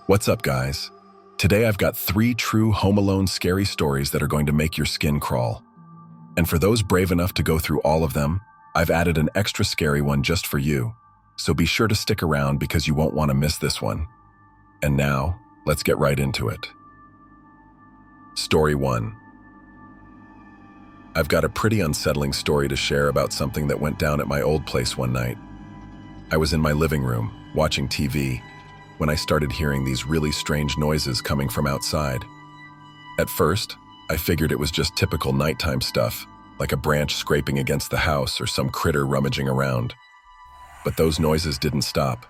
What's up, guys? Today I've got 3 true Home Alone scary stories that are going to make your skin crawl. And for those brave enough to go through all of them, I've added an extra scary one just for you. So be sure to stick around because you won't want to miss this one. And now, let's get right into it. Story 1. I've got a pretty unsettling story to share about something that went down at my old place one night. I was in my living room, watching TV, when I started hearing these really strange noises coming from outside. At first, I figured it was just typical nighttime stuff, like a branch scraping against the house or some critter rummaging around. But those noises didn't stop.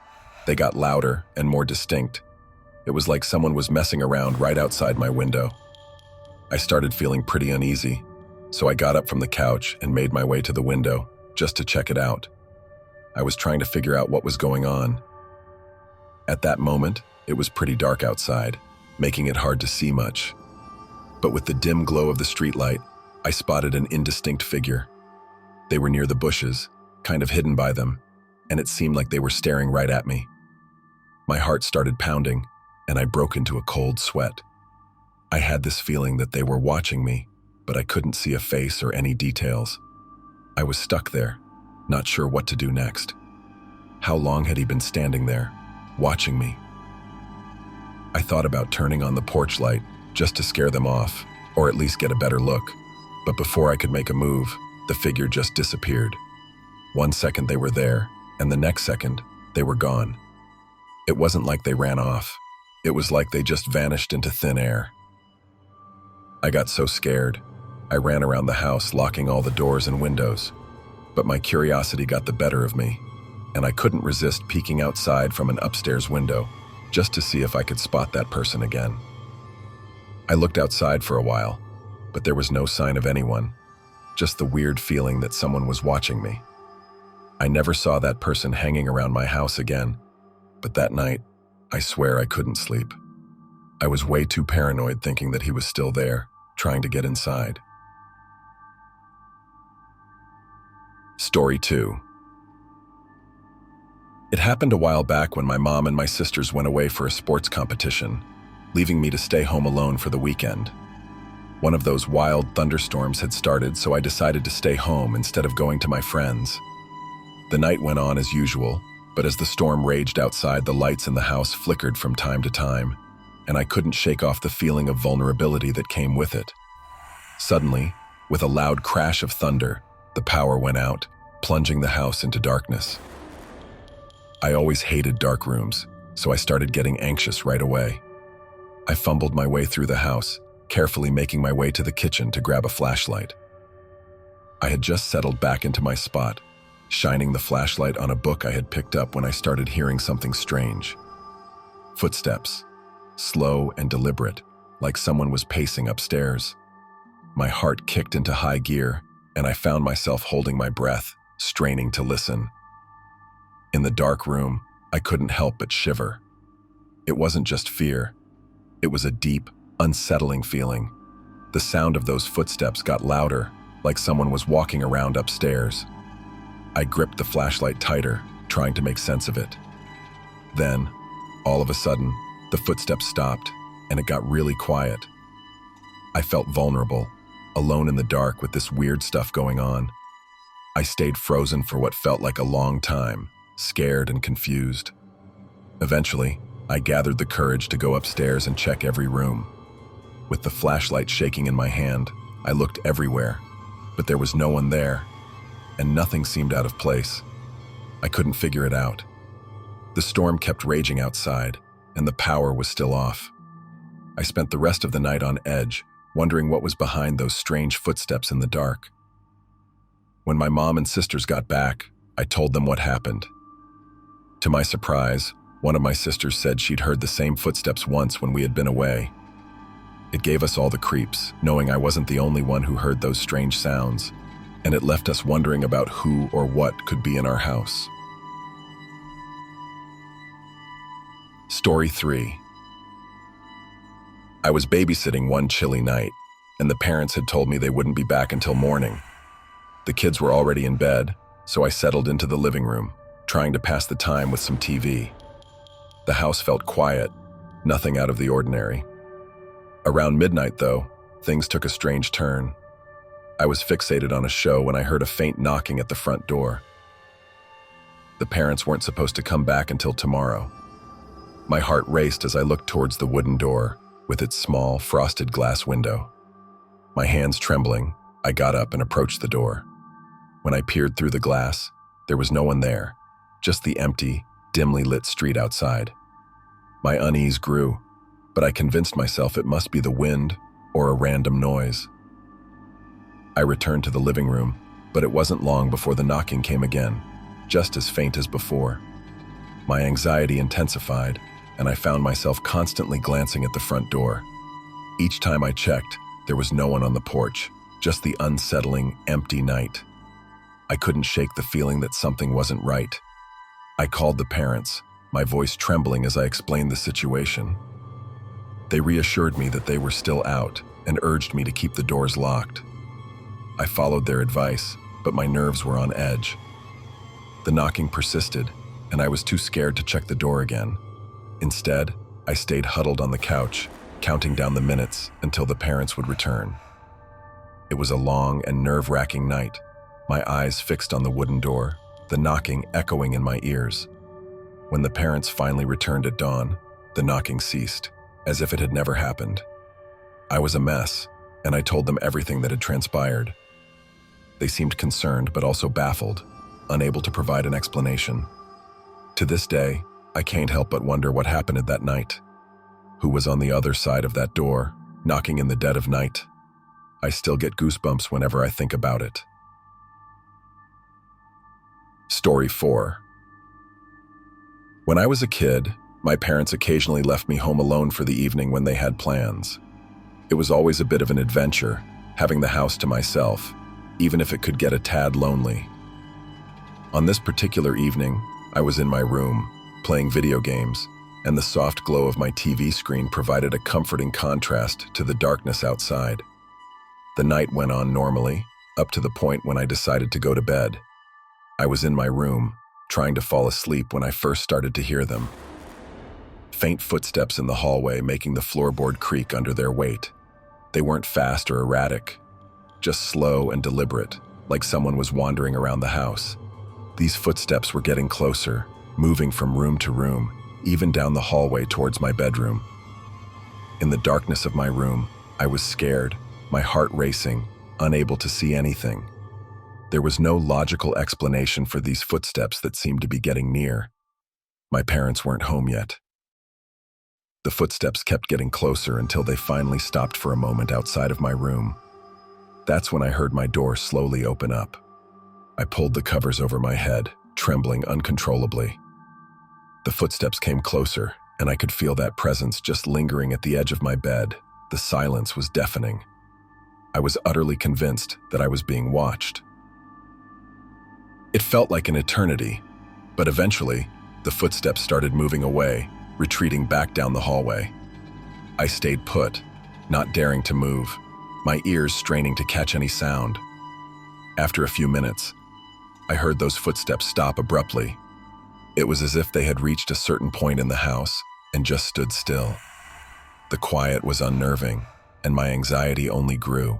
They got louder and more distinct. It was like someone was messing around right outside my window. I started feeling pretty uneasy, so I got up from the couch and made my way to the window just to check it out. I was trying to figure out what was going on. At that moment, it was pretty dark outside, making it hard to see much. But with the dim glow of the streetlight, I spotted an indistinct figure. They were near the bushes, kind of hidden by them, and it seemed like they were staring right at me. My heart started pounding, and I broke into a cold sweat. I had this feeling that they were watching me, but I couldn't see a face or any details. I was stuck there, not sure what to do next. How long had he been standing there, watching me? I thought about turning on the porch light just to scare them off, or at least get a better look. But before I could make a move, the figure just disappeared. 1 second they were there, and the next second, they were gone. It wasn't like they ran off. It was like they just vanished into thin air. I got so scared. I ran around the house, locking all the doors and windows. But my curiosity got the better of me, and I couldn't resist peeking outside from an upstairs window just to see if I could spot that person again. I looked outside for a while, but there was no sign of anyone, just the weird feeling that someone was watching me. I never saw that person hanging around my house again, but that night, I swear I couldn't sleep. I was way too paranoid thinking that he was still there, trying to get inside. Story 2. It happened a while back when my mom and my sisters went away for a sports competition, leaving me to stay home alone for the weekend. One of those wild thunderstorms had started, so I decided to stay home instead of going to my friends. The night went on as usual, but as the storm raged outside, the lights in the house flickered from time to time, and I couldn't shake off the feeling of vulnerability that came with it. Suddenly, with a loud crash of thunder, the power went out, plunging the house into darkness. I always hated dark rooms, so I started getting anxious right away. I fumbled my way through the house, carefully making my way to the kitchen to grab a flashlight. I had just settled back into my spot, shining the flashlight on a book I had picked up when I started hearing something strange. Footsteps, slow and deliberate, like someone was pacing upstairs. My heart kicked into high gear, and I found myself holding my breath, straining to listen. In the dark room, I couldn't help but shiver. It wasn't just fear. It was a deep, unsettling feeling. The sound of those footsteps got louder, like someone was walking around upstairs. I gripped the flashlight tighter, trying to make sense of it. Then, all of a sudden, the footsteps stopped, and it got really quiet. I felt vulnerable, alone in the dark with this weird stuff going on. I stayed frozen for what felt like a long time, scared and confused. Eventually, I gathered the courage to go upstairs and check every room. With the flashlight shaking in my hand, I looked everywhere, but there was no one there, and nothing seemed out of place. I couldn't figure it out. The storm kept raging outside, and the power was still off. I spent the rest of the night on edge, wondering what was behind those strange footsteps in the dark. When my mom and sisters got back, I told them what happened. To my surprise, one of my sisters said she'd heard the same footsteps once when we had been away. It gave us all the creeps, knowing I wasn't the only one who heard those strange sounds, and it left us wondering about who or what could be in our house. Story 3. I was babysitting one chilly night, and the parents had told me they wouldn't be back until morning. The kids were already in bed, so I settled into the living room, trying to pass the time with some TV. The house felt quiet, Nothing out of the ordinary. Around midnight, though, things took a strange turn. I was fixated on a show when I heard a faint knocking at the front door. The parents weren't supposed to come back until tomorrow. My heart raced as I looked towards the wooden door with its small, frosted glass window. My hands trembling, I got up and approached the door. When I peered through the glass, there was no one there, just the empty, dimly lit street outside. My unease grew, but I convinced myself it must be the wind or a random noise. I returned to the living room, but it wasn't long before the knocking came again, just as faint as before. My anxiety intensified, and I found myself constantly glancing at the front door. Each time I checked, there was no one on the porch, just the unsettling, empty night. I couldn't shake the feeling that something wasn't right. I called the parents, my voice trembling as I explained the situation. They reassured me that they were still out and urged me to keep the doors locked. I followed their advice, but my nerves were on edge. The knocking persisted, and I was too scared to check the door again. Instead, I stayed huddled on the couch, counting down the minutes until the parents would return. It was a long and nerve-wracking night, my eyes fixed on the wooden door, the knocking echoing in my ears. When the parents finally returned at dawn, the knocking ceased, as if it had never happened. I was a mess, and I told them everything that had transpired. They seemed concerned but also baffled, unable to provide an explanation. To this day, I can't help but wonder what happened that night. Who was on the other side of that door, knocking in the dead of night? I still get goosebumps whenever I think about it. Story 4. When I was a kid, my parents occasionally left me home alone for the evening when they had plans. It was always a bit of an adventure, having the house to myself, even if it could get a tad lonely. On this particular evening, I was in my room, playing video games, and the soft glow of my TV screen provided a comforting contrast to the darkness outside. The night went on normally, up to the point when I decided to go to bed. I was in my room, trying to fall asleep when I first started to hear them. Faint footsteps in the hallway making the floorboard creak under their weight. They weren't fast or erratic, just slow and deliberate, like someone was wandering around the house. These footsteps were getting closer, moving from room to room, even down the hallway towards my bedroom. In the darkness of my room, I was scared, my heart racing, unable to see anything. There was no logical explanation for these footsteps that seemed to be getting near. My parents weren't home yet. The footsteps kept getting closer until they finally stopped for a moment outside of my room. That's when I heard my door slowly open up. I pulled the covers over my head, trembling uncontrollably. The footsteps came closer, and I could feel that presence just lingering at the edge of my bed. The silence was deafening. I was utterly convinced that I was being watched. It felt like an eternity, but eventually, the footsteps started moving away, retreating back down the hallway. I stayed put, not daring to move, my ears straining to catch any sound. After a few minutes, I heard those footsteps stop abruptly. It was as if they had reached a certain point in the house and just stood still. The quiet was unnerving, and my anxiety only grew.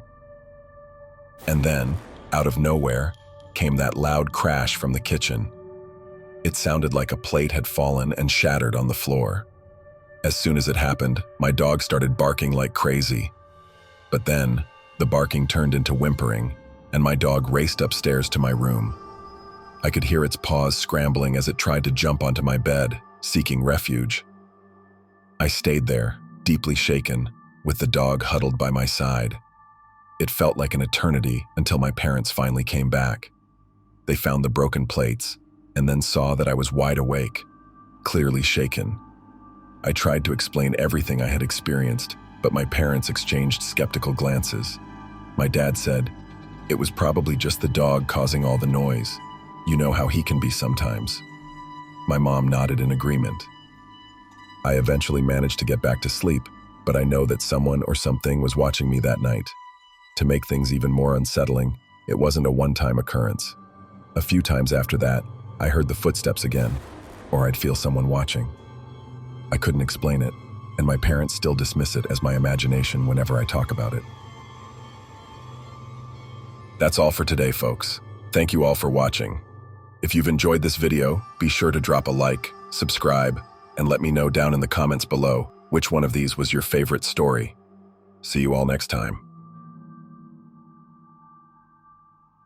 And then, out of nowhere, came that loud crash from the kitchen. It sounded like a plate had fallen and shattered on the floor. As soon as it happened, my dog started barking like crazy. But then, the barking turned into whimpering, and my dog raced upstairs to my room. I could hear its paws scrambling as it tried to jump onto my bed, seeking refuge. I stayed there, deeply shaken, with the dog huddled by my side. It felt like an eternity until my parents finally came back. They found the broken plates, and then saw that I was wide awake, clearly shaken. I tried to explain everything I had experienced, but my parents exchanged skeptical glances. My dad said, "It was probably just the dog causing all the noise. You know how he can be sometimes." My mom nodded in agreement. I eventually managed to get back to sleep, but I know that someone or something was watching me that night. To make things even more unsettling, it wasn't a one-time occurrence. A few times after that, I heard the footsteps again, or I'd feel someone watching. I couldn't explain it, and my parents still dismiss it as my imagination whenever I talk about it. That's all for today, folks. Thank you all for watching. If you've enjoyed this video, be sure to drop a like, subscribe, and let me know down in the comments below which one of these was your favorite story. See you all next time.